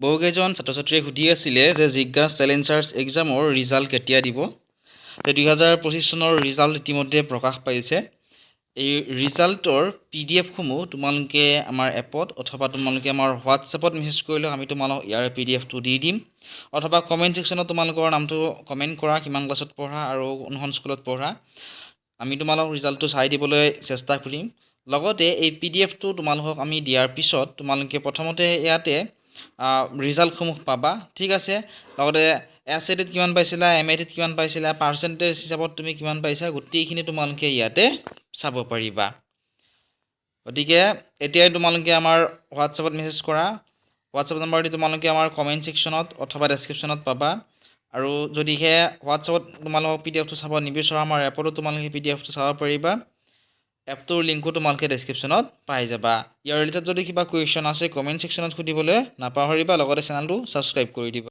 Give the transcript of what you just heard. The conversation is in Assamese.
বহুকেইজন ছাত্ৰ ছাত্ৰীয়ে সুধি আছিলে যে জিজ্ঞাছ চেলেঞ্জাৰ্ছ এক্সামৰ ৰিজাল্ট কেতিয়া দিব। 2025 চনৰ ৰিজাল্ট ইতিমধ্যে প্ৰকাশ পাইছে। এই ৰিজাল্টৰ PDF-সমূহ তোমালোকে আমাৰ এপত অথবা তোমালোকে আমাৰ হোৱাটছএপত মেছেজ কৰিলে আমি তোমালোকক ইয়াৰ PDF-টো দি দিম, অথবা কমেণ্ট ছেকশ্যনত তোমালোকৰ নামটো কমেণ্ট কৰা, কিমান ক্লাছত পঢ়া আৰু কোনখন স্কুলত পঢ়া। আমি তোমালোকক ৰিজাল্টটো চাই দিবলৈ চেষ্টা কৰিম। লগতে এই PDF-টো তোমালোকক আমি দিয়াৰ পিছত তোমালোকে প্ৰথমতে ইয়াতে ৰিজাল্টসমূহ পাবা, ঠিক আছে। লগতে SAT কিমান পাইছিলা, MAT কিমান পাইছিলা, পাৰ্চেণ্টেজ হিচাপত তুমি কিমান পাইছা, গোটেইখিনি তোমালোকে ইয়াতে চাব পাৰিবা। গতিকে এতিয়াই তোমালোকে আমাৰ হোৱাটছএপত মেছেজ কৰা। হোৱাটছএপ নম্বৰটো তোমালোকে আমাৰ কমেণ্ট ছেকশ্যনত অথবা ডেছক্ৰিপশ্যনত পাবা। আৰু যদিহে হোৱাটছএপত তোমালোকক PDF-টো চাব নিবিচৰা, আমাৰ এপতো তোমালোকে PDF-টো চাব পাৰিবা। এপটোৰ লিংকো তোমালোকে ডেছক্ৰিপশ্যনত পাই যাবা। ইয়াৰ ৰিলেটেড যদি কিবা কুৱেশ্যন আছে কমেণ্ট ছেকশ্যনত সুধিবলৈ নাপাহৰিবা, লগতে চেনেলটো ছাবস্ক্ৰাইব কৰি দিবা।